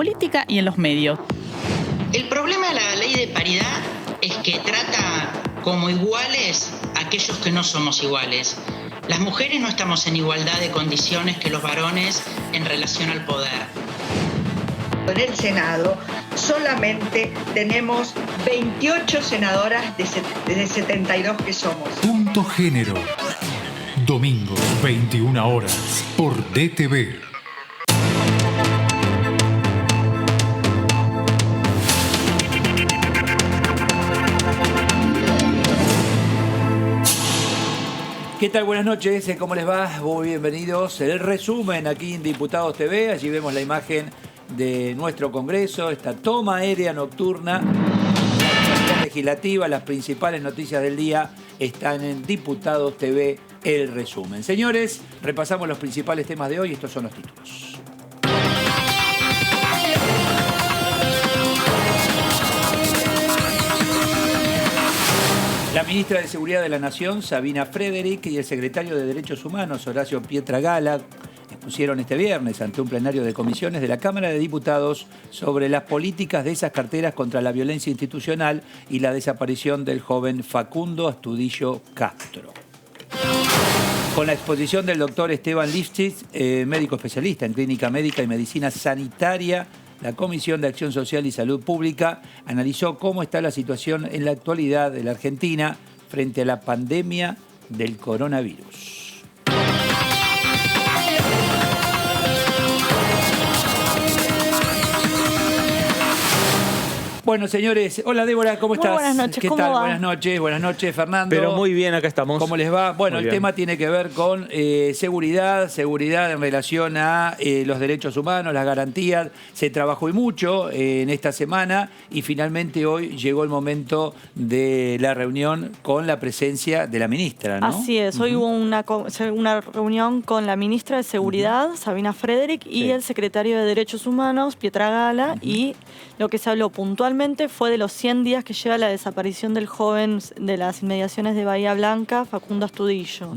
política y en los medios. El problema de la ley de paridad es que trata como iguales a aquellos que no somos iguales. Las mujeres no estamos en igualdad de condiciones que los varones en relación al poder. En el Senado solamente tenemos 28 senadoras de 72 que somos. Punto Género. Domingo, 21 horas, por DTV. ¿Qué tal? Buenas noches, ¿cómo les va? Muy bienvenidos. El resumen aquí en Diputados TV. Allí vemos la imagen de nuestro Congreso, esta toma aérea nocturna, la actividad legislativa, las principales noticias del día están en Diputados TV, el resumen. Señores, repasamos los principales temas de hoy. Estos son los títulos. La ministra de Seguridad de la Nación, Sabina Frederick, y el secretario de Derechos Humanos, Horacio Pietragala, expusieron este viernes ante un plenario de comisiones de la Cámara de Diputados sobre las políticas de esas carteras contra la violencia institucional y la desaparición del joven Facundo Astudillo Castro. Con la exposición del doctor Esteban Lifchitz, médico especialista en clínica médica y medicina sanitaria, la Comisión de Acción Social y Salud Pública analizó cómo está la situación en la actualidad de la Argentina frente a la pandemia del coronavirus. Bueno, señores, hola Débora, ¿cómo estás? Buenas noches, ¿Qué ¿cómo tal? va? Buenas noches, Fernando. Pero muy bien, acá estamos. ¿Cómo les va? Bueno, Muy el bien. tema tiene que ver con seguridad en relación a los derechos humanos, las garantías. Se trabajó y mucho en esta semana y finalmente hoy llegó el momento de la reunión con la presencia de la ministra, ¿no? Así es, hoy hubo una reunión con la ministra de Seguridad, Sabina Frederick, y Sí. el secretario de Derechos Humanos, Pietragala, y lo que se habló puntualmente fue de los 100 días que lleva la desaparición del joven de las inmediaciones de Bahía Blanca, Facundo Astudillo.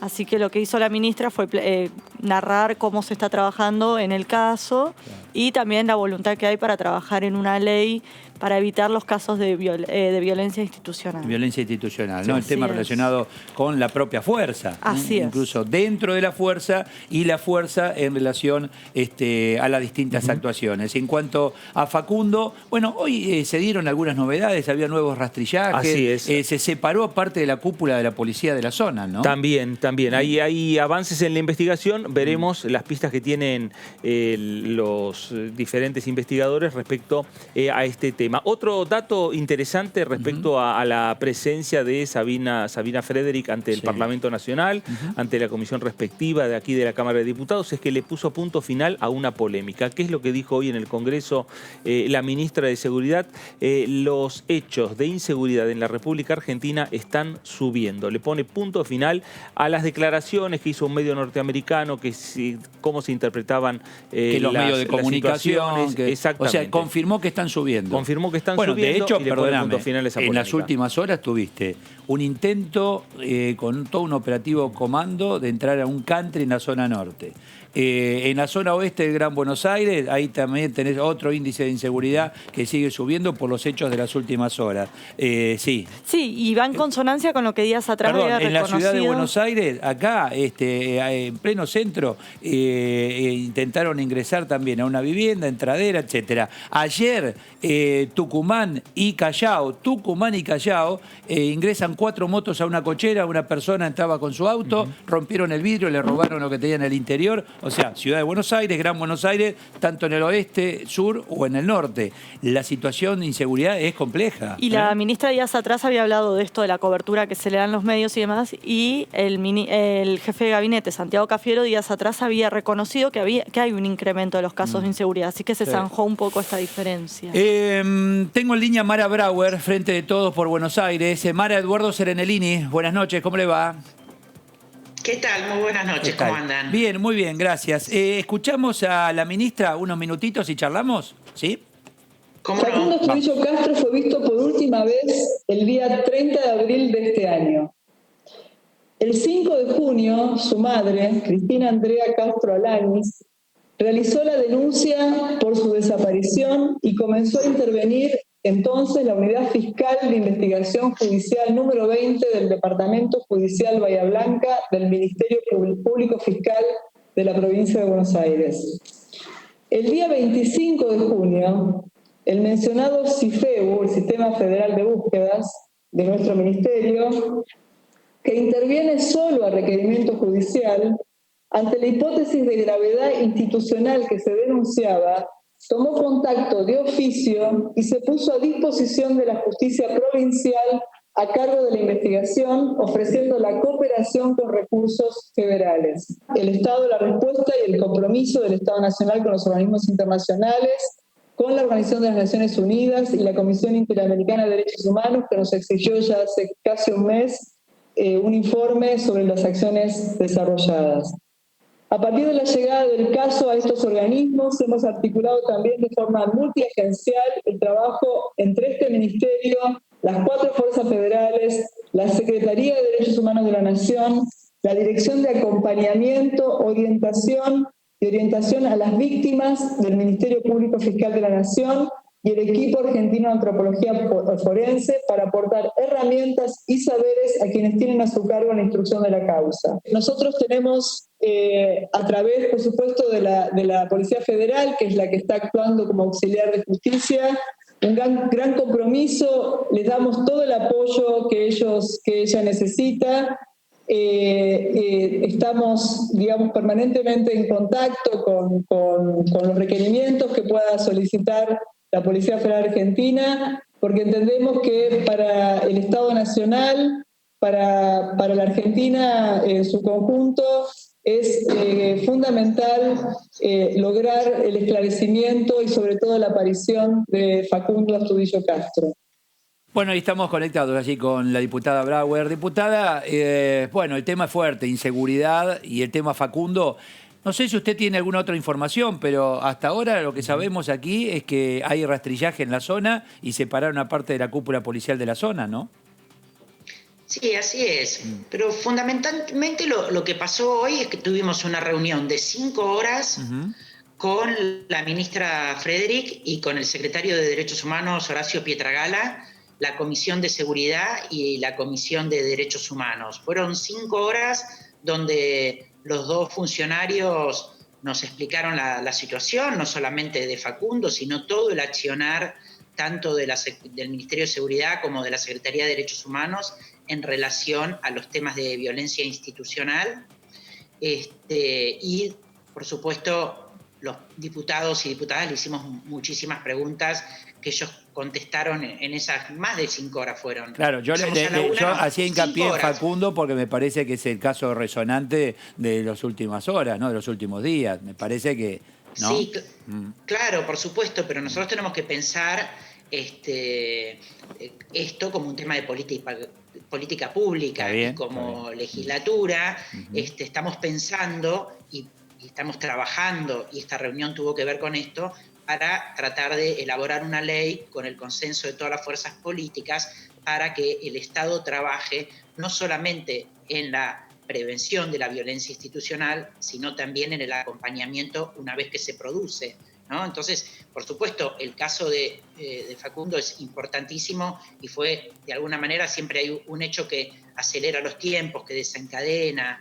Así que lo que hizo la ministra fue narrar cómo se está trabajando en el caso y también la voluntad que hay para trabajar en una ley para evitar los casos de violencia institucional. Violencia institucional, ¿no? El Así tema es. relacionado con la propia fuerza. Así es. Incluso dentro de la fuerza y la fuerza en relación a las distintas actuaciones. En cuanto a Facundo, bueno, hoy se dieron algunas novedades, había nuevos rastrillajes. Así es. Se separó parte de la cúpula de la policía de la zona, ¿no? También. Hay avances en la investigación. Veremos las pistas que tienen los diferentes investigadores respecto a este tema. Otro dato interesante respecto a la presencia de Sabina Frederick ante el Parlamento Nacional, ante la comisión respectiva de aquí de la Cámara de Diputados, es que le puso punto final a una polémica. ¿Qué es lo que dijo hoy en el Congreso la ministra de Seguridad? Los hechos de inseguridad en la República Argentina están subiendo. Le pone punto final a las declaraciones que hizo un medio norteamericano, cómo se interpretaban que los medios de comunicación, Exactamente. o sea, confirmó que están subiendo. Confirmó que están bueno, subiendo de hecho, y le pone perdóname, punto final a esa en polémica. las últimas horas tuviste un intento con todo un operativo comando de entrar a un country en la zona norte. En la zona oeste del Gran Buenos Aires, ahí también tenés otro índice de inseguridad que sigue subiendo por los hechos de las últimas horas. Sí. Sí, y va en consonancia con lo que días atrás Perdón, había en la reconocido. ciudad de Buenos Aires, acá, en pleno centro, intentaron ingresar también a una vivienda, entradera, etcétera. Ayer, Tucumán y Callao, ingresan 4 motos a una cochera, una persona entraba con su auto, rompieron el vidrio, le robaron lo que tenía en el interior. O sea, Ciudad de Buenos Aires, Gran Buenos Aires, tanto en el oeste, sur o en el norte. La situación de inseguridad es compleja. Y la ministra días atrás había hablado de esto, de la cobertura que se le dan los medios y demás, y el jefe de gabinete, Santiago Cafiero, días atrás había reconocido que hay un incremento de los casos de inseguridad, así que se zanjó un poco esta diferencia. Tengo en línea Mara Brauer, Frente de Todos por Buenos Aires. Mara Eduardo Serenellini, buenas noches, ¿cómo le va? ¿Qué tal? Muy buenas noches, ¿cómo andan? Bien, muy bien, gracias. Escuchamos a la ministra unos minutitos y charlamos, ¿sí? ¿Cómo Facundo no? Astudillo Castro fue visto por última vez el día 30 de abril de este año. El 5 de junio, su madre, Cristina Andrea Castro Alanis, realizó la denuncia por su desaparición y comenzó a intervenir entonces la Unidad Fiscal de Investigación Judicial número 20 del Departamento Judicial Bahía Blanca del Ministerio Público Fiscal de la provincia de Buenos Aires. El día 25 de junio, el mencionado CIFEBU, el Sistema Federal de Búsquedas de nuestro ministerio, que interviene solo a requerimiento judicial, ante la hipótesis de gravedad institucional que se denunciaba, tomó contacto de oficio y se puso a disposición de la justicia provincial a cargo de la investigación, ofreciendo la cooperación con recursos federales. El Estado, la respuesta y el compromiso del Estado Nacional con los organismos internacionales, con la Organización de las Naciones Unidas y la Comisión Interamericana de Derechos Humanos, que nos exigió ya hace casi un mes un informe sobre las acciones desarrolladas. A partir de la llegada del caso a estos organismos, hemos articulado también de forma multiagencial el trabajo entre este ministerio, las 4 fuerzas federales, la Secretaría de Derechos Humanos de la Nación, la Dirección de Acompañamiento, Orientación y Orientación a las Víctimas del Ministerio Público Fiscal de la Nación y el equipo argentino de antropología forense para aportar herramientas y saberes a quienes tienen a su cargo la instrucción de la causa. Nosotros tenemos, a través, por supuesto, de la Policía Federal, que es la que está actuando como auxiliar de justicia, un gran compromiso, les damos todo el apoyo que ella necesita. Estamos, digamos, permanentemente en contacto con los requerimientos que pueda solicitar la Policía Federal Argentina, porque entendemos que para el Estado Nacional, para la Argentina en su conjunto, es fundamental lograr el esclarecimiento y sobre todo la aparición de Facundo Astudillo Castro. Bueno, y estamos conectados allí con la diputada Brauer. Diputada, bueno, el tema es fuerte, inseguridad y el tema Facundo. No sé si usted tiene alguna otra información, pero hasta ahora lo que sabemos aquí es que hay rastrillaje en la zona y separaron a parte de la cúpula policial de la zona, ¿no? Sí, así es. Pero fundamentalmente lo que pasó hoy es que tuvimos una reunión de 5 horas con la ministra Frederick y con el secretario de Derechos Humanos, Horacio Pietragala, la Comisión de Seguridad y la Comisión de Derechos Humanos. Fueron 5 horas donde los 2 funcionarios nos explicaron la situación, no solamente de Facundo, sino todo el accionar tanto del Ministerio de Seguridad como de la Secretaría de Derechos Humanos en relación a los temas de violencia institucional. Y, por supuesto, los diputados y diputadas le hicimos muchísimas preguntas que ellos contestaron en esas más de 5 horas fueron. Claro, yo hacía hincapié en Facundo porque me parece que es el caso resonante de las últimas horas, ¿no? De los últimos días. Me parece que, ¿no? Sí, claro, por supuesto, pero nosotros tenemos que pensar esto como un tema de política pública. Bien, y como legislatura estamos pensando y estamos trabajando, y esta reunión tuvo que ver con esto, para tratar de elaborar una ley con el consenso de todas las fuerzas políticas para que el Estado trabaje no solamente en la prevención de la violencia institucional, sino también en el acompañamiento una vez que se produce, ¿no? Entonces, por supuesto, el caso de Facundo es importantísimo y fue, de alguna manera, siempre hay un hecho que acelera los tiempos, que desencadena,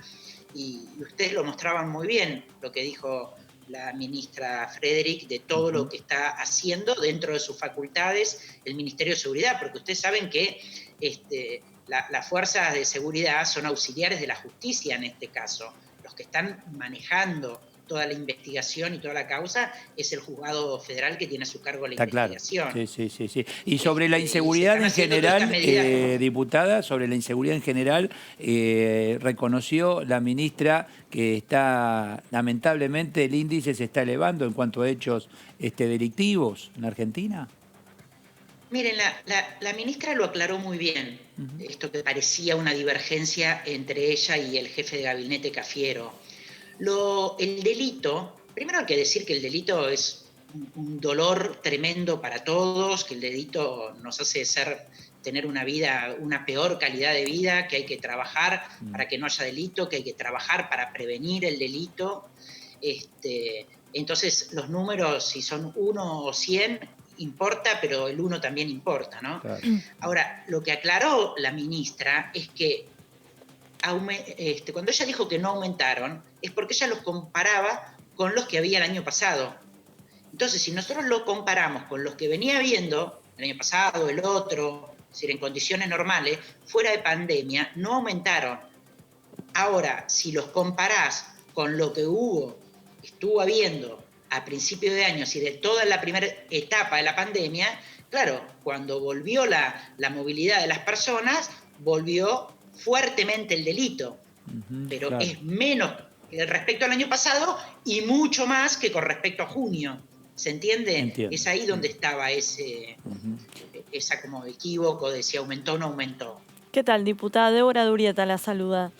y ustedes lo mostraban muy bien, lo que dijo la ministra Frederick, de todo lo que está haciendo dentro de sus facultades el Ministerio de Seguridad, porque ustedes saben que las fuerzas de seguridad son auxiliares de la justicia en este caso. Los que están manejando toda la investigación y toda la causa es el juzgado federal que tiene a su cargo la investigación. Claro. Sí. Y sobre la inseguridad en general, diputada, sobre la inseguridad en general, reconoció la ministra que lamentablemente el índice se está elevando en cuanto a hechos delictivos en Argentina. Miren, la ministra lo aclaró muy bien, esto que parecía una divergencia entre ella y el jefe de gabinete Cafiero. El delito, primero hay que decir que el delito es un dolor tremendo para todos, que el delito nos hace tener una peor calidad de vida, que hay que trabajar para que no haya delito, que hay que trabajar para prevenir el delito. Entonces los números, si son 1 o 100, importa, pero el 1 también importa, ¿no? Claro. Ahora, lo que aclaró la ministra es que cuando ella dijo que no aumentaron, es porque ella los comparaba con los que había el año pasado. Entonces, si nosotros lo comparamos con los que venía habiendo el año pasado, el otro, es decir, en condiciones normales, fuera de pandemia, no aumentaron. Ahora, si los comparás con lo que estuvo habiendo a principio de año, y de toda la primera etapa de la pandemia, claro, cuando volvió la movilidad de las personas, volvió fuertemente el delito, pero claro. es menos respecto al año pasado y mucho más que con respecto a junio. ¿Se entiende? Entiendo. Es ahí donde estaba esa como equívoco de si aumentó o no aumentó. ¿Qué tal, diputada? Débora Durieta la saluda.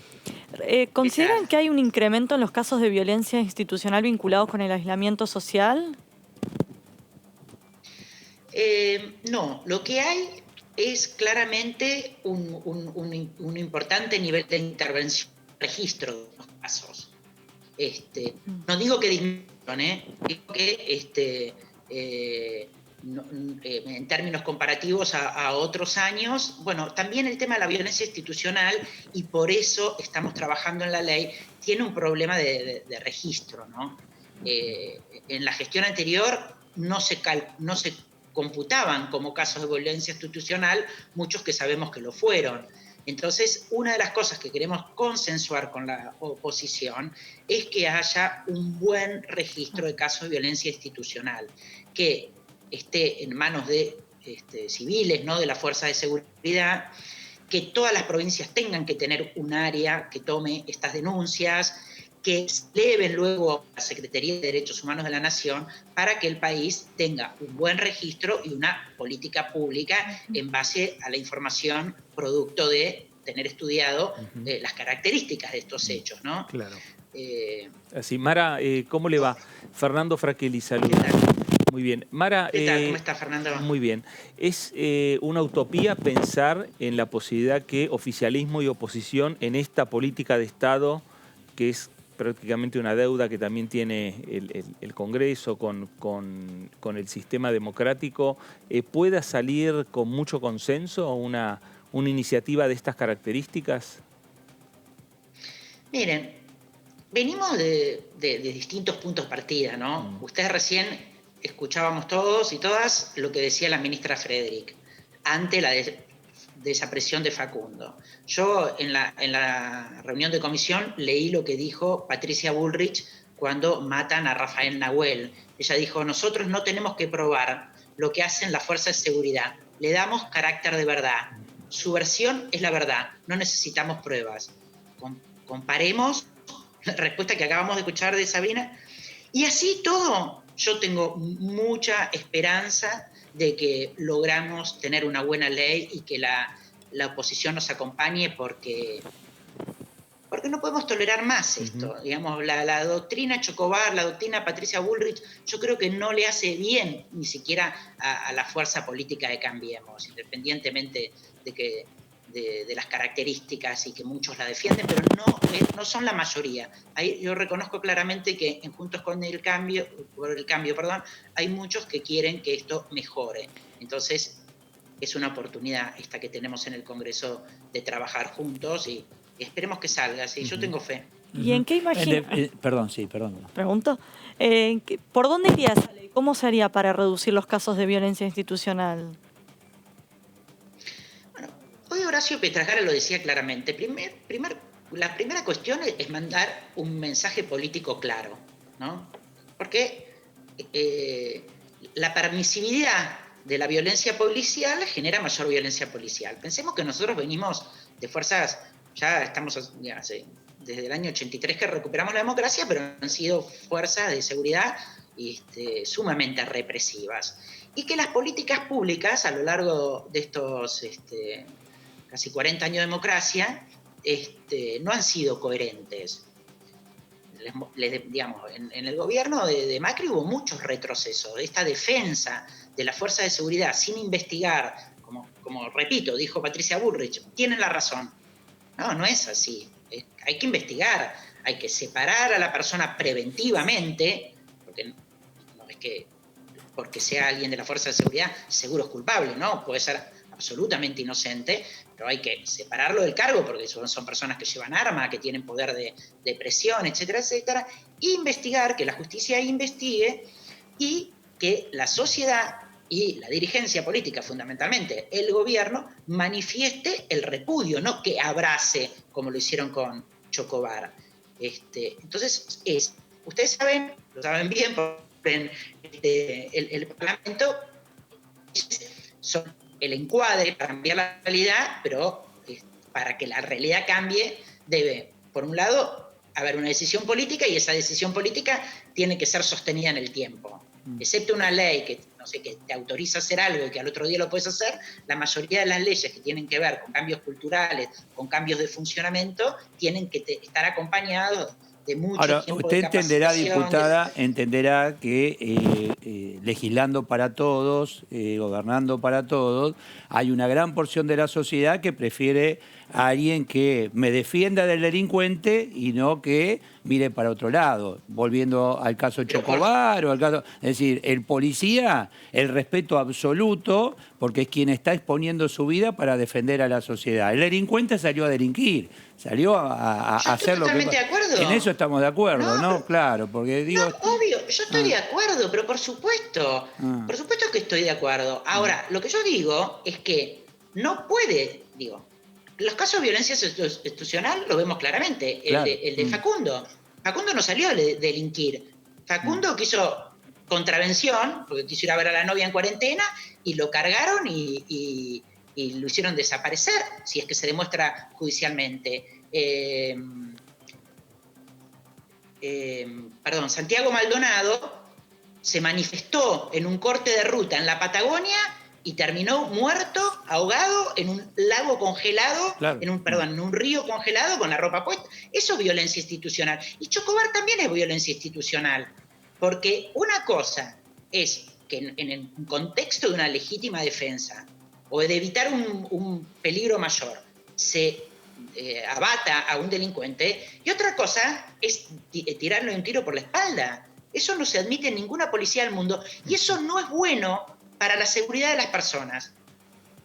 ¿Consideran que hay un incremento en los casos de violencia institucional vinculados con el aislamiento social? No, lo que hay es claramente un importante nivel de intervención, registro de los casos. No digo que disminuyan, digo que en términos comparativos a otros años, bueno, también el tema de la violencia institucional, y por eso estamos trabajando en la ley, tiene un problema de registro, ¿no? En la gestión anterior no se computaban como casos de violencia institucional muchos que sabemos que lo fueron. Entonces, una de las cosas que queremos consensuar con la oposición es que haya un buen registro de casos de violencia institucional, que esté en manos de civiles, ¿no?, de las fuerzas de seguridad, que todas las provincias tengan que tener un área que tome estas denuncias, que se eleven luego a la Secretaría de Derechos Humanos de la Nación para que el país tenga un buen registro y una política pública en base a la información producto de tener estudiado las características de estos hechos, ¿no? Claro. Así, Mara, ¿cómo le va? Fernando Fraquelli, saluda. Muy bien. Mara, ¿Qué tal? ¿Cómo está, Fernando? Muy bien. ¿Es una utopía pensar en la posibilidad que oficialismo y oposición en esta política de Estado, que es prácticamente una deuda que también tiene el Congreso con el sistema democrático, pueda salir con mucho consenso una iniciativa de estas características? Miren, venimos de distintos puntos de partida, ¿no? Ustedes recién escuchábamos todos y todas lo que decía la ministra Frederick ante la desaparición de Facundo. Yo en la reunión de comisión leí lo que dijo Patricia Bullrich cuando matan a Rafael Nahuel. Ella dijo: nosotros no tenemos que probar lo que hacen las fuerzas de seguridad, le damos carácter de verdad. Su versión es la verdad, no necesitamos pruebas. Comparemos la respuesta que acabamos de escuchar de Sabrina, y así todo, yo tengo mucha esperanza de que logramos tener una buena ley y que la oposición nos acompañe, porque no podemos tolerar más esto. Digamos, la doctrina Chocobar, la doctrina Patricia Bullrich, yo creo que no le hace bien ni siquiera a la fuerza política de Cambiemos, independientemente de las características y que muchos la defienden, pero no son la mayoría. Yo reconozco claramente que en Juntos por el Cambio, hay muchos que quieren que esto mejore. Entonces, es una oportunidad esta que tenemos en el Congreso de trabajar juntos y esperemos que salga. ¿Sí? Yo tengo fe. ¿Y en qué imagina? Perdón. Pregunto. ¿Por dónde iría esa ley? ¿Cómo se haría para reducir los casos de violencia institucional? Hoy Horacio Pietragala lo decía claramente. La primera cuestión es mandar un mensaje político claro, ¿no? Porque la permisividad de la violencia policial genera mayor violencia policial. Pensemos que nosotros venimos de fuerzas, ya estamos desde el año 83 que recuperamos la democracia, pero han sido fuerzas de seguridad sumamente represivas. Y que las políticas públicas a lo largo de estos casi 40 años de democracia, no han sido coherentes. Digamos, en el gobierno de Macri hubo muchos retrocesos. Esta defensa de la fuerza de seguridad sin investigar, como repito, dijo Patricia Bullrich, tienen la razón. No es así. Hay que investigar, hay que separar a la persona preventivamente, porque no es que porque sea alguien de la fuerza de seguridad seguro es culpable, ¿no? Puede ser absolutamente inocente, pero hay que separarlo del cargo porque son personas que llevan arma, que tienen poder de presión, etcétera, etcétera, e investigar, que la justicia investigue y que la sociedad y la dirigencia política, fundamentalmente el gobierno, manifieste el repudio, no que abrace, como lo hicieron con Chocobar. Entonces, ustedes saben, lo saben bien, porque el Parlamento son el encuadre para cambiar la realidad, pero para que la realidad cambie debe, por un lado, haber una decisión política y esa decisión política tiene que ser sostenida en el tiempo. Excepto una ley que, no sé, que te autoriza a hacer algo y que al otro día lo puedes hacer, la mayoría de las leyes que tienen que ver con cambios culturales, con cambios de funcionamiento, tienen que estar acompañados de mucho Ahora, tiempo usted de entenderá, capacitación, diputada, entenderá que legislando para todos, gobernando para todos, hay una gran porción de la sociedad que prefiere a alguien que me defienda del delincuente y no que mire para otro lado. Volviendo al caso Chocobar o al caso... Es decir, el policía, el respeto absoluto, porque es quien está exponiendo su vida para defender a la sociedad. El delincuente salió a delinquir, salió a hacer lo que... Totalmente de acuerdo. En eso estamos de acuerdo, ¿no? Claro, porque digo... No, obvio, yo estoy de acuerdo, pero por supuesto que estoy de acuerdo. Ahora, lo que yo digo es que no puede, los casos de violencia institucional lo vemos claramente, claro. el de Facundo. Facundo no salió a delinquir. Facundo quiso contravención, porque quiso ir a ver a la novia en cuarentena, y lo cargaron y lo hicieron desaparecer, si es que se demuestra judicialmente. Santiago Maldonado se manifestó en un corte de ruta en la Patagonia y terminó muerto, ahogado en un lago congelado, claro. en un río congelado con la ropa puesta. Eso es violencia institucional. Y Chocobar también es violencia institucional, porque una cosa es que en el contexto de una legítima defensa o de evitar un peligro mayor se abata a un delincuente, y otra cosa es tirarle un tiro por la espalda. Eso no se admite en ninguna policía del mundo y eso no es bueno para la seguridad de las personas.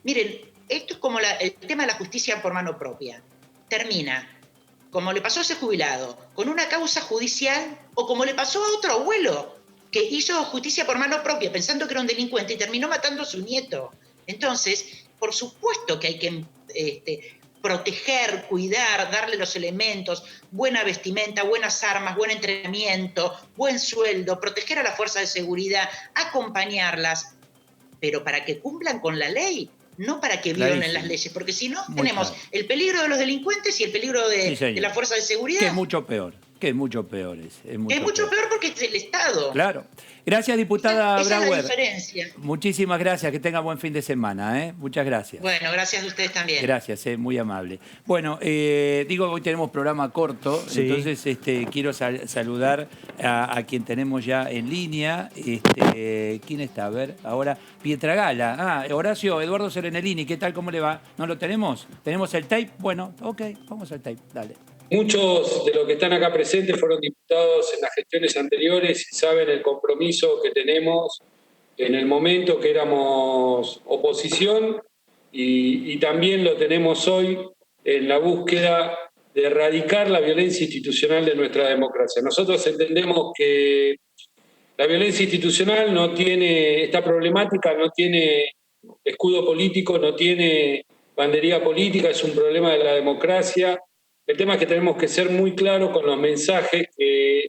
Miren, esto es como el tema de la justicia por mano propia. Termina, como le pasó a ese jubilado, con una causa judicial, o como le pasó a otro abuelo que hizo justicia por mano propia pensando que era un delincuente y terminó matando a su nieto. Entonces, por supuesto que hay que proteger, cuidar, darle los elementos, buena vestimenta, buenas armas, buen entrenamiento, buen sueldo, proteger a las fuerzas de seguridad, acompañarlas, pero para que cumplan con la ley, no para que violen las leyes, porque si no tenemos el peligro de los delincuentes y el peligro de la fuerza de seguridad. Que es mucho peor, es mucho peor porque es el Estado. Claro. Gracias, diputada Brauer. Esa es la diferencia. Muchísimas gracias, que tenga buen fin de semana. Muchas gracias. Bueno, gracias a ustedes también. Gracias, muy amable. Bueno, hoy tenemos programa corto, entonces quiero saludar a quien tenemos ya en línea. ¿Quién está? A ver, ahora, Pietragala. Horacio Eduardo Serenellini, ¿qué tal? ¿Cómo le va? ¿No lo tenemos? ¿Tenemos el tape? Bueno, ok, vamos al tape, dale. Muchos de los que están acá presentes fueron diputados en las gestiones anteriores y saben el compromiso que tenemos en el momento que éramos oposición y también lo tenemos hoy en la búsqueda de erradicar la violencia institucional de nuestra democracia. Nosotros entendemos que la violencia institucional esta problemática no tiene escudo político, no tiene bandería política, es un problema de la democracia. El tema es que tenemos que ser muy claros con los mensajes que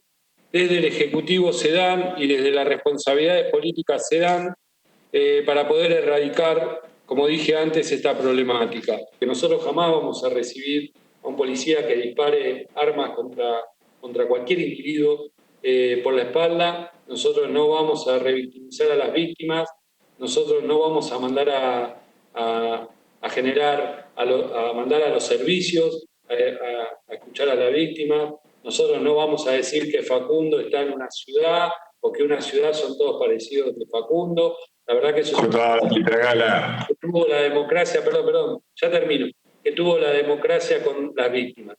desde el Ejecutivo se dan y desde las responsabilidades políticas se dan para poder erradicar, como dije antes, esta problemática. Que nosotros jamás vamos a recibir a un policía que dispare armas contra cualquier individuo por la espalda. Nosotros no vamos a revictimizar a las víctimas. Nosotros no vamos a mandar a mandar a los servicios a escuchar a la víctima. Nosotros no vamos a decir que Facundo está en una ciudad o que una ciudad son todos parecidos de Facundo. La verdad que eso que tuvo la democracia, perdón, ya termino, que tuvo la democracia con las víctimas.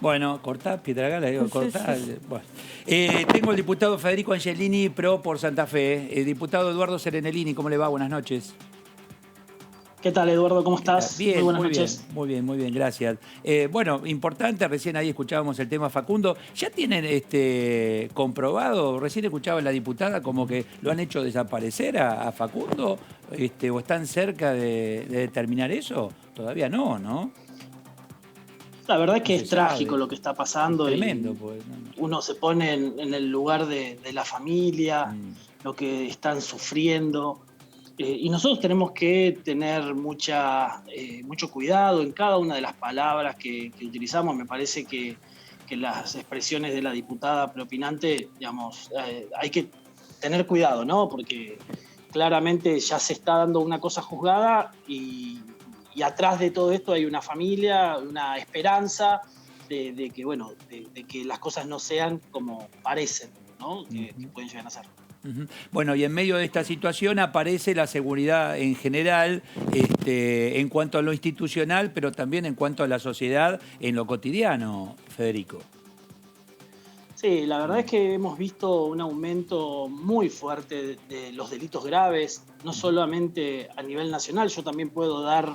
Bueno, cortá, Pietragala, digo, cortá. Sí. Bueno. Tengo el diputado Federico Angelini, PRO por Santa Fe. Diputado Eduardo Serenellini, ¿cómo le va? Buenas noches. ¿Qué tal, Eduardo? ¿Cómo estás? Bien, muy buenas noches. Muy bien, gracias. Bueno, importante, recién ahí escuchábamos el tema Facundo. ¿Ya tienen comprobado? Recién escuchaba la diputada como que lo han hecho desaparecer a Facundo, o están cerca de determinar eso. Todavía no, ¿no? La verdad es que No es se sabe. trágico lo que está pasando. Es tremendo, y pues. uno se pone en el lugar de la familia, lo que están sufriendo. Y nosotros tenemos que tener mucho cuidado en cada una de las palabras que utilizamos. Me parece que las expresiones de la diputada preopinante, digamos, hay que tener cuidado, ¿no? Porque claramente ya se está dando una cosa juzgada y atrás de todo esto hay una familia, una esperanza de que las cosas no sean como parecen, ¿no? Que pueden llegar a ser. Bueno, y en medio de esta situación aparece la seguridad en general, en cuanto a lo institucional, pero también en cuanto a la sociedad en lo cotidiano, Federico. Sí, la verdad es que hemos visto un aumento muy fuerte de los delitos graves, no solamente a nivel nacional. Yo también puedo dar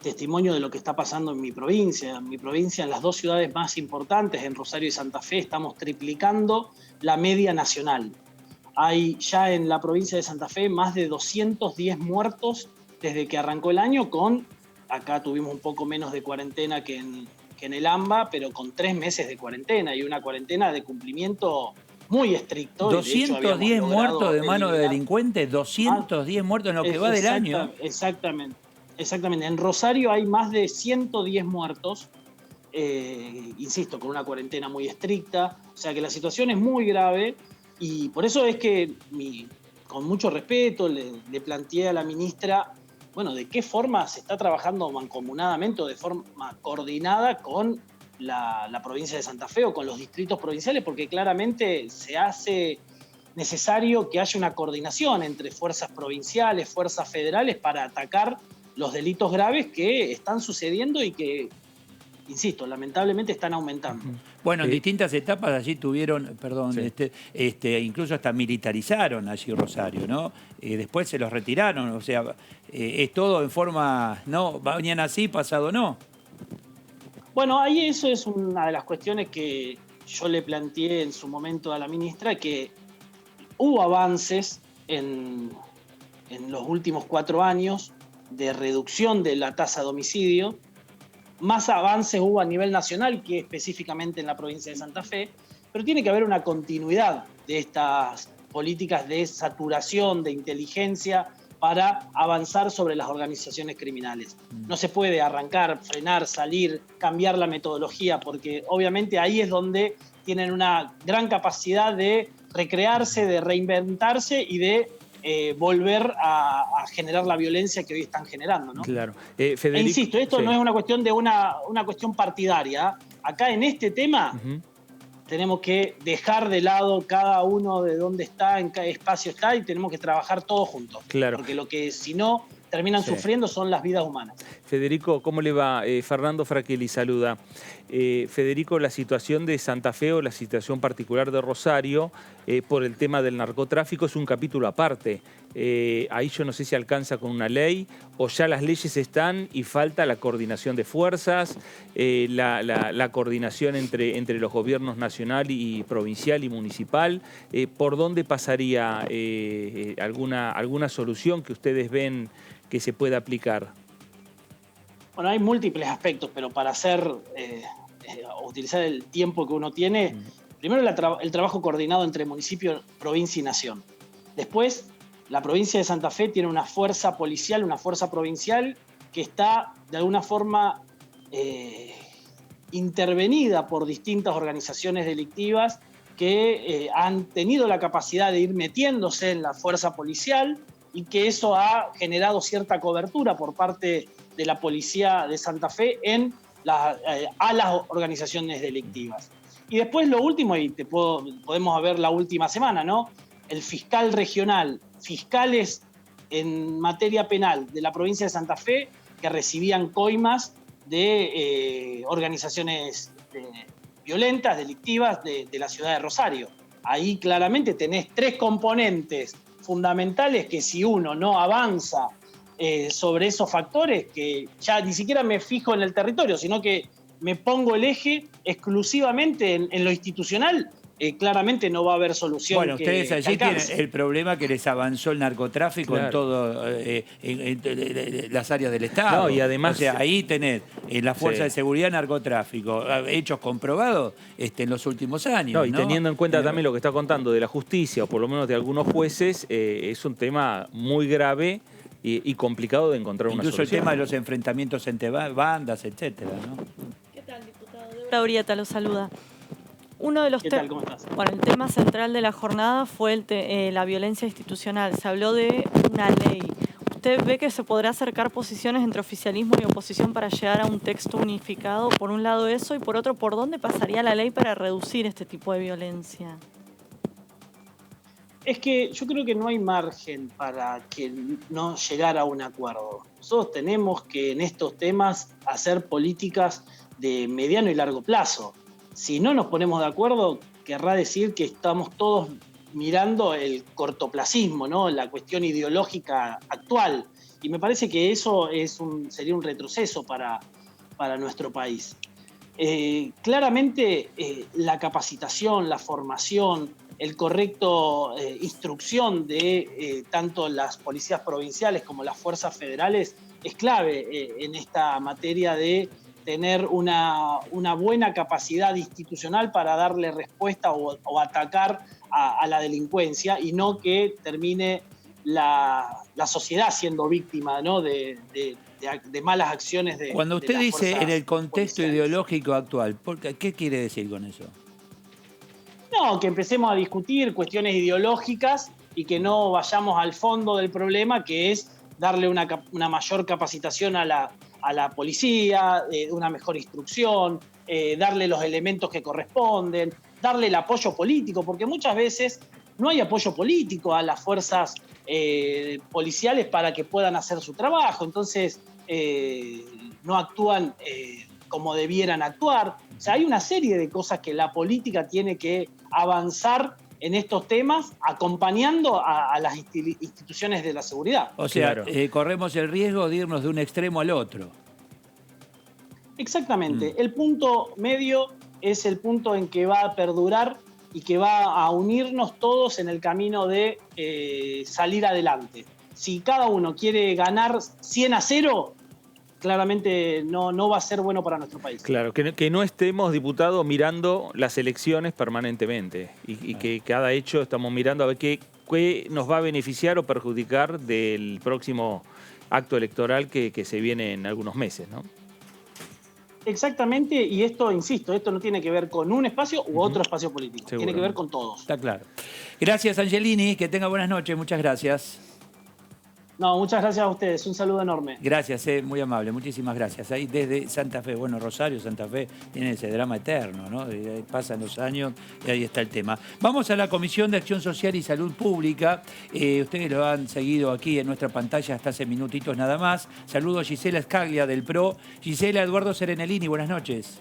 testimonio de lo que está pasando en mi provincia. En mi provincia, en las dos ciudades más importantes, en Rosario y Santa Fe, estamos triplicando la media nacional. Hay ya en la provincia de Santa Fe más de 210 muertos desde que arrancó el año, acá tuvimos un poco menos de cuarentena que en el AMBA, pero con 3 meses de cuarentena y una cuarentena de cumplimiento muy estricto. 210 muertos de mano de delincuentes, 210 muertos en lo que va del año. Exactamente. En Rosario hay más de 110 muertos, insisto, con una cuarentena muy estricta. O sea que la situación es muy grave. Y por eso es que, con mucho respeto, le planteé a la ministra, bueno, de qué forma se está trabajando mancomunadamente o de forma coordinada con la provincia de Santa Fe o con los distritos provinciales, porque claramente se hace necesario que haya una coordinación entre fuerzas provinciales, fuerzas federales para atacar los delitos graves que están sucediendo y que, insisto, lamentablemente están aumentando. Bueno, en distintas etapas allí tuvieron, incluso hasta militarizaron allí Rosario, ¿no? Después se los retiraron, o sea, es todo en forma, no, mañana sí, pasado no. Bueno, ahí eso es una de las cuestiones que yo le planteé en su momento a la ministra, que hubo avances en los últimos 4 años de reducción de la tasa de homicidio. Más avances hubo a nivel nacional que específicamente en la provincia de Santa Fe, pero tiene que haber una continuidad de estas políticas de saturación, de inteligencia, para avanzar sobre las organizaciones criminales. No se puede arrancar, frenar, salir, cambiar la metodología, porque obviamente ahí es donde tienen una gran capacidad de recrearse, de reinventarse y de volver a generar la violencia que hoy están generando, ¿no? Claro. Federico, insisto, esto no es una cuestión de una cuestión partidaria. Acá en este tema tenemos que dejar de lado cada uno de dónde está, en qué espacio está, y tenemos que trabajar todos juntos. Claro. Porque lo que si no terminan sufriendo son las vidas humanas. Federico, ¿cómo le va? Fernando Fraquelli saluda. Federico, la situación de Santa Fe o la situación particular de Rosario por el tema del narcotráfico es un capítulo aparte. Ahí yo no sé si alcanza con una ley o ya las leyes están y falta la coordinación de fuerzas, la coordinación entre los gobiernos nacional y provincial y municipal. ¿Por dónde pasaría alguna solución que ustedes ven que se pueda aplicar? Bueno, hay múltiples aspectos, pero para utilizar el tiempo que uno tiene, primero el trabajo coordinado entre municipio, provincia y nación. Después, la provincia de Santa Fe tiene una fuerza policial, una fuerza provincial que está de alguna forma intervenida por distintas organizaciones delictivas que han tenido la capacidad de ir metiéndose en la fuerza policial y que eso ha generado cierta cobertura por parte de la policía de Santa Fe a las organizaciones delictivas. Y después lo último, y podemos ver la última semana, ¿no? El fiscal regional, fiscales en materia penal de la provincia de Santa Fe que recibían coimas de organizaciones violentas, delictivas de la ciudad de Rosario. Ahí claramente tenés 3 componentes fundamentales que si uno no avanza sobre esos factores, que ya ni siquiera me fijo en el territorio, sino que me pongo el eje exclusivamente en lo institucional, claramente no va a haber solución. Bueno, ustedes allí tienen el problema que les avanzó el narcotráfico en todo en las áreas del Estado. No, y además, o sea, ahí tenés en la Fuerza de Seguridad narcotráfico, hechos comprobados en los últimos años. No, y teniendo en cuenta también lo que está contando de la justicia, o por lo menos de algunos jueces, es un tema muy grave y complicado de encontrar una solución. Incluso el tema de los enfrentamientos entre bandas, etcétera, ¿no? ¿Qué tal, diputado? Débora Urieta lo saluda. Uno de los ¿Qué tal? ¿Cómo estás? Bueno, el tema central de la jornada fue la violencia institucional. Se habló de una ley. ¿Usted ve que se podrá acercar posiciones entre oficialismo y oposición para llegar a un texto unificado? Por un lado eso, y por otro, ¿por dónde pasaría la ley para reducir este tipo de violencia? Es que yo creo que no hay margen para que no llegara a un acuerdo. Nosotros tenemos que en estos temas hacer políticas de mediano y largo plazo. Si no nos ponemos de acuerdo, querrá decir que estamos todos mirando el cortoplacismo, ¿no? La cuestión ideológica actual. Y me parece que eso sería un retroceso para nuestro país. Claramente la capacitación, la formación, el correcto instrucción de tanto las policías provinciales como las fuerzas federales es clave en esta materia de tener una buena capacidad institucional para darle respuesta o atacar a la delincuencia, y no que termine la sociedad siendo víctima, ¿no? de malas acciones de Cuando usted de las dice fuerzas en el contexto policiales. ideológico actual, ¿qué quiere decir con eso? No, que empecemos a discutir cuestiones ideológicas y que no vayamos al fondo del problema, que es darle una mayor capacitación a la policía, una mejor instrucción, darle los elementos que corresponden, darle el apoyo político, porque muchas veces no hay apoyo político a las fuerzas policiales para que puedan hacer su trabajo, entonces no actúan como debieran actuar. O sea, hay una serie de cosas que la política tiene que avanzar en estos temas, acompañando a las instituciones de la seguridad. O sea, Claro. Corremos el riesgo de irnos de un extremo al otro. Exactamente. El punto medio es el punto en que va a perdurar y que va a unirnos todos en el camino de salir adelante. Si cada uno quiere ganar 100-0, claramente no va a ser bueno para nuestro país. Claro, que no estemos, diputado, mirando las elecciones permanentemente y que cada hecho estamos mirando a ver qué nos va a beneficiar o perjudicar del próximo acto electoral que se viene en algunos meses, ¿no? Exactamente, y esto, insisto, esto no tiene que ver con un espacio u otro espacio político, tiene que ver con todos. Está claro. Gracias, Angelini, que tenga buenas noches, muchas gracias. No, muchas gracias a ustedes, un saludo enorme. Gracias, muy amable, muchísimas gracias. Ahí desde Santa Fe, bueno, Rosario, Santa Fe, tiene ese drama eterno, ¿no? Pasan los años y ahí está el tema. Vamos a la Comisión de Acción Social y Salud Pública. Ustedes lo han seguido aquí en nuestra pantalla hasta hace minutitos nada más. Saludo a Gisela Scaglia del PRO. Gisela, Eduardo Serenellini, buenas noches.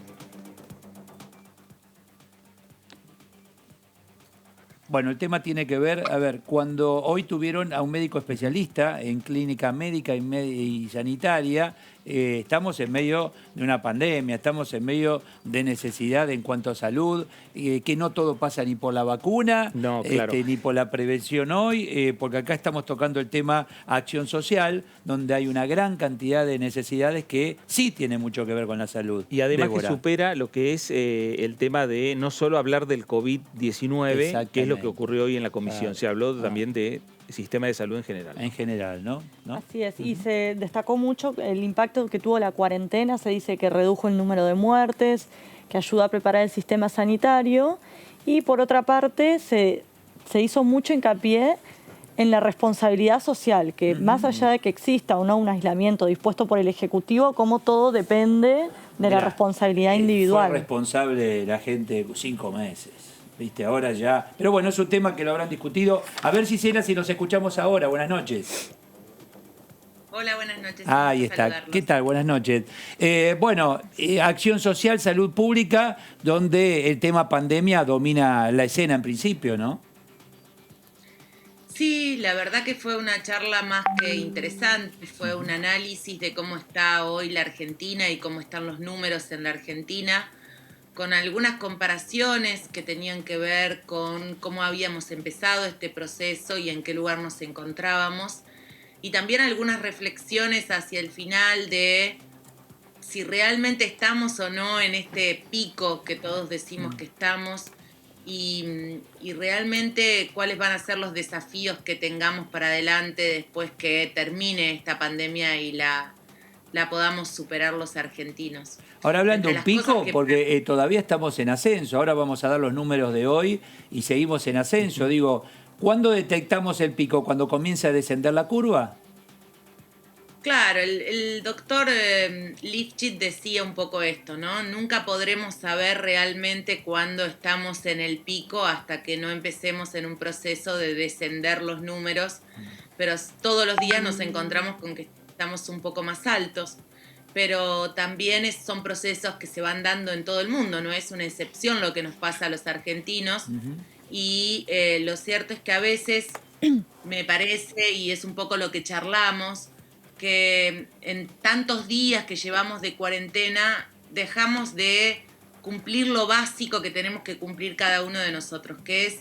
Bueno, el tema tiene que ver, cuando hoy tuvieron a un médico especialista en clínica médica y sanitaria, estamos en medio de una pandemia, estamos en medio de necesidad en cuanto a salud, que no todo pasa ni por la vacuna, No, claro. ni por la prevención hoy, porque acá estamos tocando el tema acción social, donde hay una gran cantidad de necesidades que sí tienen mucho que ver con la salud. Y además Débora. que supera lo que es el tema de no solo hablar del COVID-19, que es lo que ocurrió hoy en la comisión, se habló también de sistema de salud en general. En general, ¿no? Así es, y se destacó mucho el impacto que tuvo la cuarentena, se dice que redujo el número de muertes, que ayuda a preparar el sistema sanitario, y por otra parte se hizo mucho hincapié en la responsabilidad social, que más allá de que exista o no un aislamiento dispuesto por el Ejecutivo, como todo depende de la responsabilidad individual. Fue responsable la gente 5 meses. ¿Viste? Ahora ya. Pero bueno, es un tema que lo habrán discutido. A ver, Gisela, si nos escuchamos ahora. Buenas noches. Hola, buenas noches. Ahí está. Saludarlos. ¿Qué tal? Buenas noches. Acción Social, Salud Pública, donde el tema pandemia domina la escena en principio, ¿no? Sí, la verdad que fue una charla más que interesante, fue un análisis de cómo está hoy la Argentina y cómo están los números en la Argentina, con algunas comparaciones que tenían que ver con cómo habíamos empezado este proceso y en qué lugar nos encontrábamos, y también algunas reflexiones hacia el final de si realmente estamos o no en este pico que todos decimos que estamos, y realmente cuáles van a ser los desafíos que tengamos para adelante después que termine esta pandemia y la podamos superar los argentinos. Ahora hablando Entre un las cosas pico, que- porque todavía estamos en ascenso, ahora vamos a dar los números de hoy y seguimos en ascenso. Digo, ¿cuándo detectamos el pico? ¿Cuando comienza a descender la curva? Claro, el doctor Lifshitz decía un poco esto, ¿no? Nunca podremos saber realmente cuándo estamos en el pico hasta que no empecemos en un proceso de descender los números, pero todos los días nos encontramos con que estamos un poco más altos, pero también son procesos que se van dando en todo el mundo, no es una excepción lo que nos pasa a los argentinos, y lo cierto es que a veces me parece, y es un poco lo que charlamos, que en tantos días que llevamos de cuarentena dejamos de cumplir lo básico que tenemos que cumplir cada uno de nosotros, que es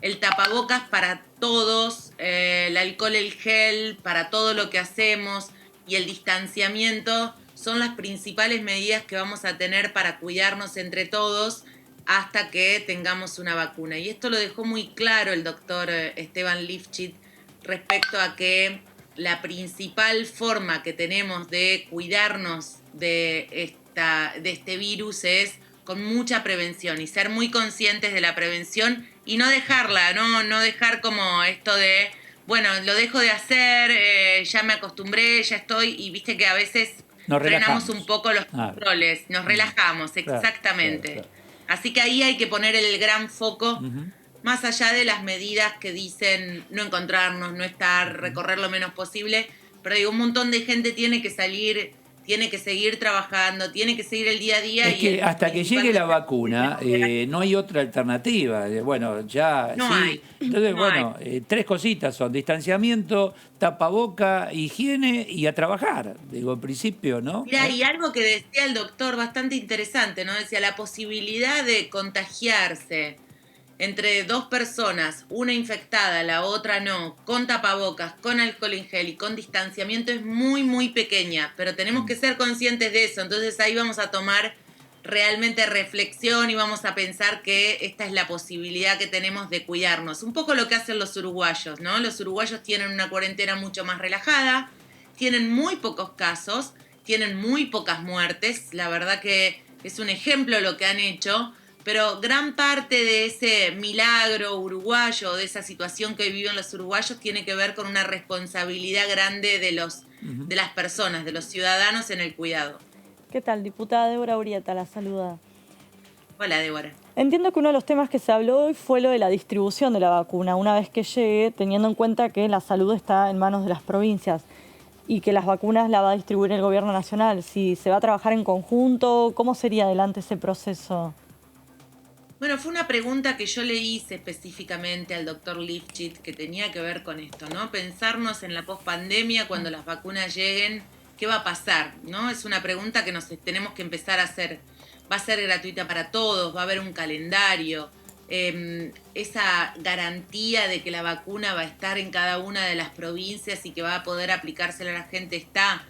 el tapabocas para todos, el alcohol, el gel para todo lo que hacemos, y el distanciamiento son las principales medidas que vamos a tener para cuidarnos entre todos hasta que tengamos una vacuna. Y esto lo dejó muy claro el doctor Esteban Lifshitz respecto a que la principal forma que tenemos de cuidarnos de este virus es con mucha prevención y ser muy conscientes de la prevención y no dejarla, no dejar como esto de, bueno, lo dejo de hacer, ya me acostumbré, ya estoy, y viste que a veces frenamos un poco los controles, nos relajamos, exactamente. Claro. Así que ahí hay que poner el gran foco, más allá de las medidas que dicen no encontrarnos, no estar, recorrer lo menos posible, pero digo, un montón de gente tiene que salir, tiene que seguir trabajando, tiene que seguir el día a día. Es que hasta que llegue la vacuna no hay otra alternativa. Bueno, ya no sí. hay. Entonces, no bueno, hay. Tres cositas son distanciamiento, tapaboca, higiene y a trabajar. Digo, en principio, ¿no? Mirá, y algo que decía el doctor bastante interesante, ¿no? Decía, la posibilidad de contagiarse entre dos personas, una infectada, la otra no, con tapabocas, con alcohol en gel y con distanciamiento es muy, muy pequeña, pero tenemos que ser conscientes de eso. Entonces ahí vamos a tomar realmente reflexión y vamos a pensar que esta es la posibilidad que tenemos de cuidarnos. Un poco lo que hacen los uruguayos, ¿no? Los uruguayos tienen una cuarentena mucho más relajada, tienen muy pocos casos, tienen muy pocas muertes. La verdad que es un ejemplo lo que han hecho. Pero gran parte de ese milagro uruguayo, de esa situación que viven los uruguayos, tiene que ver con una responsabilidad grande de las personas, de los ciudadanos en el cuidado. ¿Qué tal? Diputada Débora Urieta, la saluda. Hola, Débora. Entiendo que uno de los temas que se habló hoy fue lo de la distribución de la vacuna, una vez que llegue, teniendo en cuenta que la salud está en manos de las provincias y que las vacunas la va a distribuir el gobierno nacional. Si se va a trabajar en conjunto, ¿cómo sería adelante ese proceso? Bueno, fue una pregunta que yo le hice específicamente al doctor Lifshitz que tenía que ver con esto, ¿no? Pensarnos en la pospandemia, cuando las vacunas lleguen, ¿qué va a pasar? ¿No? Es una pregunta que nos tenemos que empezar a hacer. Va a ser gratuita para todos, va a haber un calendario, esa garantía de que la vacuna va a estar en cada una de las provincias y que va a poder aplicársela a la gente está.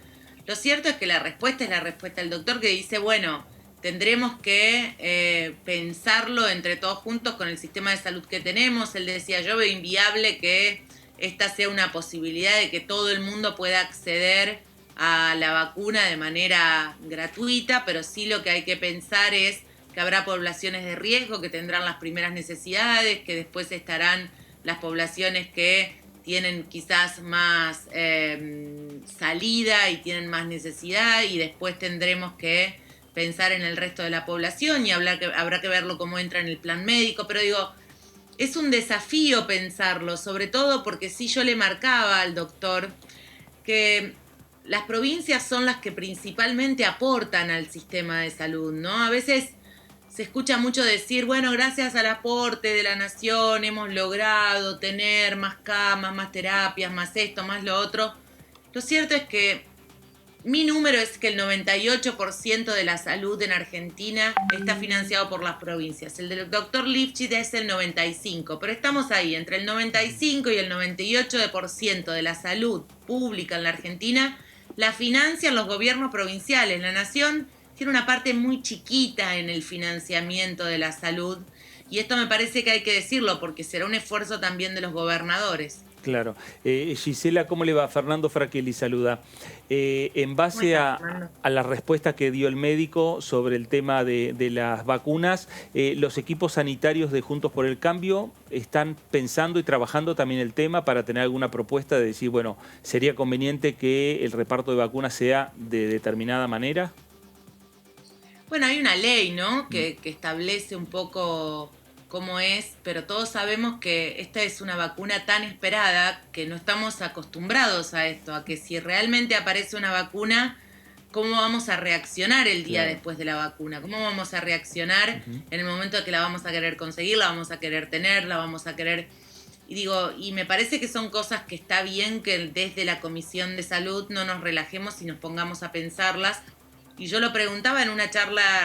Lo cierto es que la respuesta es la respuesta del doctor, que dice, bueno, tendremos que pensarlo entre todos juntos con el sistema de salud que tenemos. Él decía, yo veo inviable que esta sea una posibilidad de que todo el mundo pueda acceder a la vacuna de manera gratuita, pero sí lo que hay que pensar es que habrá poblaciones de riesgo que tendrán las primeras necesidades, que después estarán las poblaciones que tienen quizás más salida y tienen más necesidad, y después tendremos que pensar en el resto de la población y habrá que verlo cómo entra en el plan médico, pero digo, es un desafío pensarlo, sobre todo porque sí yo le marcaba al doctor que las provincias son las que principalmente aportan al sistema de salud, ¿no? A veces se escucha mucho decir, bueno, gracias al aporte de la nación hemos logrado tener más camas, más terapias, más esto, más lo otro. Lo cierto es que mi número es que el 98% de la salud en Argentina está financiado por las provincias. El del doctor Lifchitz es el 95%, pero estamos ahí, entre el 95 y el 98% de la salud pública en la Argentina la financian los gobiernos provinciales. La nación tiene una parte muy chiquita en el financiamiento de la salud, y esto me parece que hay que decirlo porque será un esfuerzo también de los gobernadores. Claro. Gisela, ¿cómo le va? Fernando Fraquelli saluda. En base a la respuesta que dio el médico sobre el tema de las vacunas, los equipos sanitarios de Juntos por el Cambio están pensando y trabajando también el tema para tener alguna propuesta de decir, bueno, ¿sería conveniente que el reparto de vacunas sea de determinada manera? Bueno, hay una ley, ¿no?, que establece un poco cómo es, pero todos sabemos que esta es una vacuna tan esperada que no estamos acostumbrados a esto, a que si realmente aparece una vacuna, ¿cómo vamos a reaccionar el día después de la vacuna? ¿Cómo vamos a reaccionar en el momento en que la vamos a querer conseguir, la vamos a querer tener, la vamos a querer... Y me parece que son cosas que está bien que desde la Comisión de Salud no nos relajemos y nos pongamos a pensarlas. Y yo lo preguntaba en una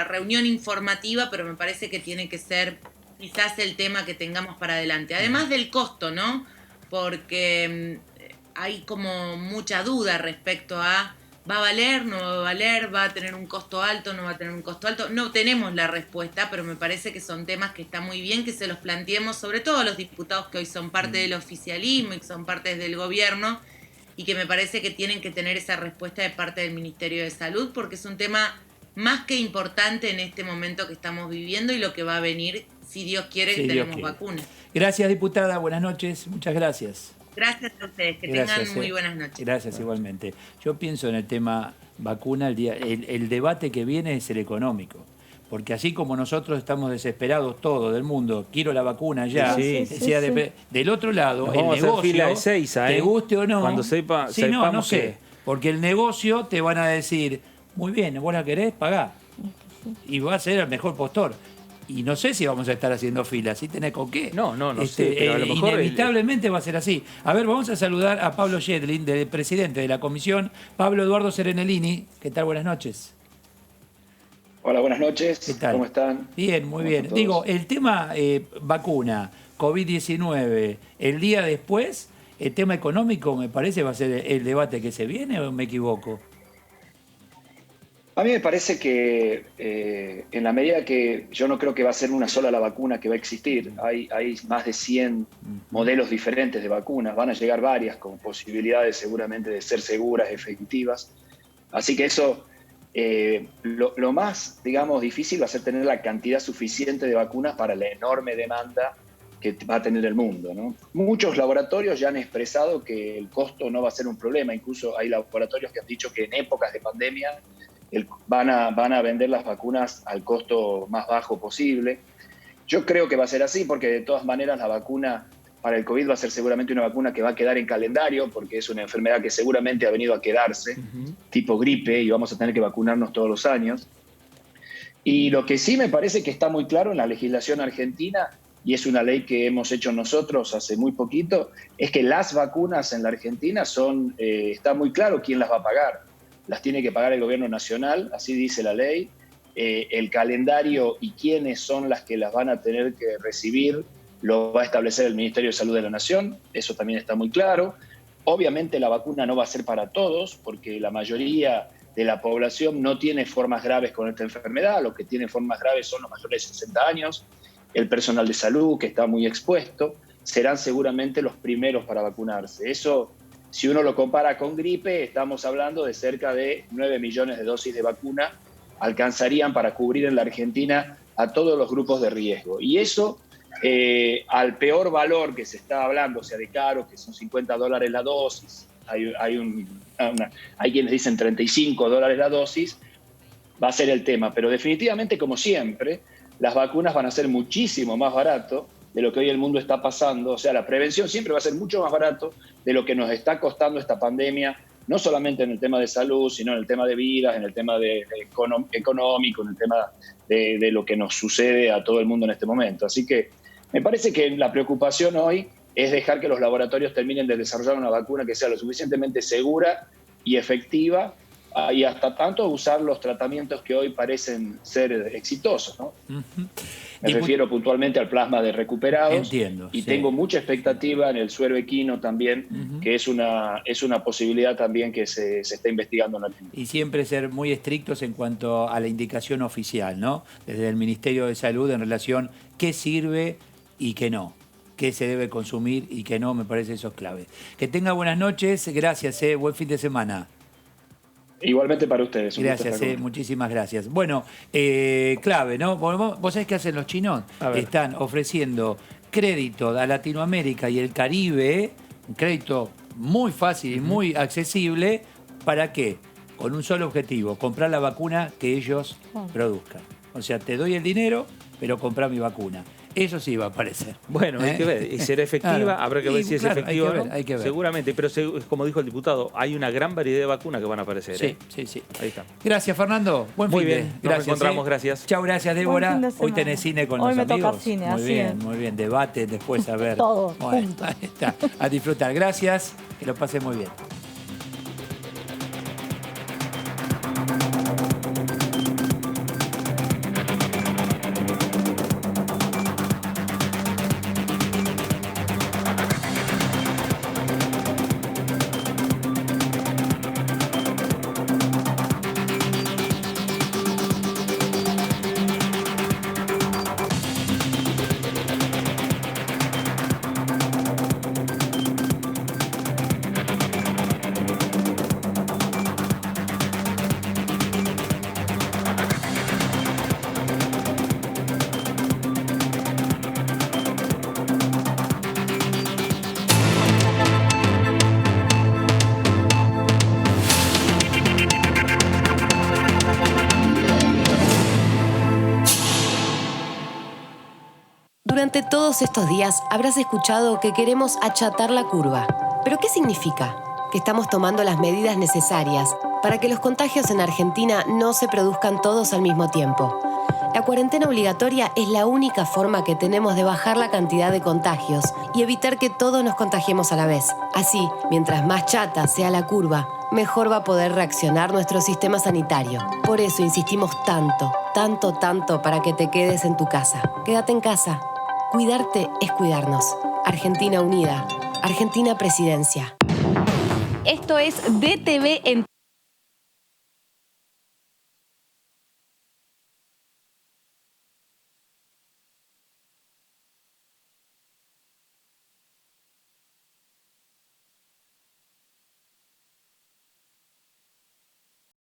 reunión informativa, pero me parece que tiene que ser quizás el tema que tengamos para adelante. Además del costo, ¿no? Porque hay como mucha duda respecto a ¿va a valer? ¿No va a valer? ¿Va a tener un costo alto? ¿No va a tener un costo alto? No tenemos la respuesta, pero me parece que son temas que está muy bien que se los planteemos, sobre todo a los diputados que hoy son parte del oficialismo y que son parte del gobierno, y que me parece que tienen que tener esa respuesta de parte del Ministerio de Salud, porque es un tema más que importante en este momento que estamos viviendo y lo que va a venir, si Dios quiere, que tenemos vacunas. Gracias, diputada. Buenas noches. Muchas gracias. Gracias a ustedes. Que tengan muy buenas noches. Gracias, igualmente. Yo pienso en el tema vacuna, el debate que viene es el económico. Porque así como nosotros estamos desesperados todo del mundo, quiero la vacuna ya, del otro lado, el negocio, fila de 6, te guste o no, cuando no sé, porque el negocio te van a decir, muy bien, vos la querés, pagá. Y va a ser el mejor postor. Y no sé si vamos a estar haciendo filas, ¿sí tenés con qué? No sé, pero a lo mejor... Inevitablemente va a ser así. A ver, vamos a saludar a Pablo Yedlin, del presidente de la comisión, Pablo Eduardo Serenellini. ¿Qué tal? Buenas noches. Hola, buenas noches. ¿Qué tal? ¿Cómo están? Bien, muy bien. Digo, el tema vacuna, COVID-19, el día después, el tema económico me parece va a ser el debate que se viene, ¿o me equivoco? A mí me parece que en la medida que yo no creo que va a ser una sola la vacuna que va a existir, hay más de 100 modelos diferentes de vacunas, van a llegar varias con posibilidades seguramente de ser seguras, efectivas. Así que eso, lo más, digamos, difícil va a ser tener la cantidad suficiente de vacunas para la enorme demanda que va a tener el mundo, ¿no? Muchos laboratorios ya han expresado que el costo no va a ser un problema, incluso hay laboratorios que han dicho que en épocas de pandemia van a vender las vacunas al costo más bajo posible. Yo creo que va a ser así porque de todas maneras la vacuna para el COVID va a ser seguramente una vacuna que va a quedar en calendario porque es una enfermedad que seguramente ha venido a quedarse, tipo gripe, y vamos a tener que vacunarnos todos los años. Y lo que sí me parece que está muy claro en la legislación argentina, y es una ley que hemos hecho nosotros hace muy poquito, es que las vacunas en la Argentina está muy claro quién las va a pagar. Las tiene que pagar el gobierno nacional, así dice la ley. El calendario y quiénes son las que las van a tener que recibir lo va a establecer el Ministerio de Salud de la Nación, eso también está muy claro. Obviamente la vacuna no va a ser para todos, porque la mayoría de la población no tiene formas graves con esta enfermedad, los que tienen formas graves son los mayores de 60 años, el personal de salud que está muy expuesto, serán seguramente los primeros para vacunarse. Eso, si uno lo compara con gripe, estamos hablando de cerca de 9 millones de dosis de vacuna, alcanzarían para cubrir en la Argentina a todos los grupos de riesgo. Y eso, al peor valor que se está hablando, o sea, de caro, que son $50 la dosis, hay quienes dicen $35 la dosis, va a ser el tema. Pero definitivamente, como siempre, las vacunas van a ser muchísimo más barato de lo que hoy el mundo está pasando. O sea, la prevención siempre va a ser mucho más barato de lo que nos está costando esta pandemia no solamente en el tema de salud, sino en el tema de vidas, en el tema económico, en el tema de lo que nos sucede a todo el mundo en este momento. Así que me parece que la preocupación hoy es dejar que los laboratorios terminen de desarrollar una vacuna que sea lo suficientemente segura y efectiva, y hasta tanto usar los tratamientos que hoy parecen ser exitosos, ¿no? Me refiero puntualmente al plasma de recuperados. Entiendo, y sí. tengo mucha expectativa en el suero equino también, que es una posibilidad también que se está investigando en la clínica. Y siempre ser muy estrictos en cuanto a la indicación oficial, ¿no? Desde el Ministerio de Salud en relación qué sirve y qué no, qué se debe consumir y qué no, me parece eso es clave. Que tenga buenas noches, gracias, buen fin de semana. Igualmente para ustedes. Gracias, muchísimas gracias. Bueno, clave, ¿no? ¿Vos sabés qué hacen los chinos? Están ofreciendo crédito a Latinoamérica y el Caribe, un crédito muy fácil y muy accesible. ¿Para qué? Con un solo objetivo, comprar la vacuna que ellos produzcan. O sea, te doy el dinero, pero comprá mi vacuna. Eso sí va a aparecer. Bueno, hay que ver. ¿Y será efectiva? Claro. Habrá que ver si es efectiva o no. Hay que ver. Seguramente, pero como dijo el diputado, hay una gran variedad de vacunas que van a aparecer. Sí, sí. Ahí está. Gracias, Fernando. Buen Muy fin de. bien, nos Gracias. encontramos, gracias. Chau, gracias, Débora. Buen fin de semana. Hoy tenés cine con Hoy los me amigos. toca cine, muy así bien, es. muy bien. Debate después a ver. Todo, bueno, junto. ahí está. A disfrutar. Gracias. Que lo pase muy bien. Durante todos estos días habrás escuchado que queremos achatar la curva. ¿Pero qué significa? Que estamos tomando las medidas necesarias para que los contagios en Argentina no se produzcan todos al mismo tiempo. La cuarentena obligatoria es la única forma que tenemos de bajar la cantidad de contagios y evitar que todos nos contagiemos a la vez. Así, mientras más chata sea la curva, mejor va a poder reaccionar nuestro sistema sanitario. Por eso insistimos tanto para que te quedes en tu casa. Quédate en casa. Cuidarte es cuidarnos. Argentina Unida. Argentina Presidencia. Esto es DTV en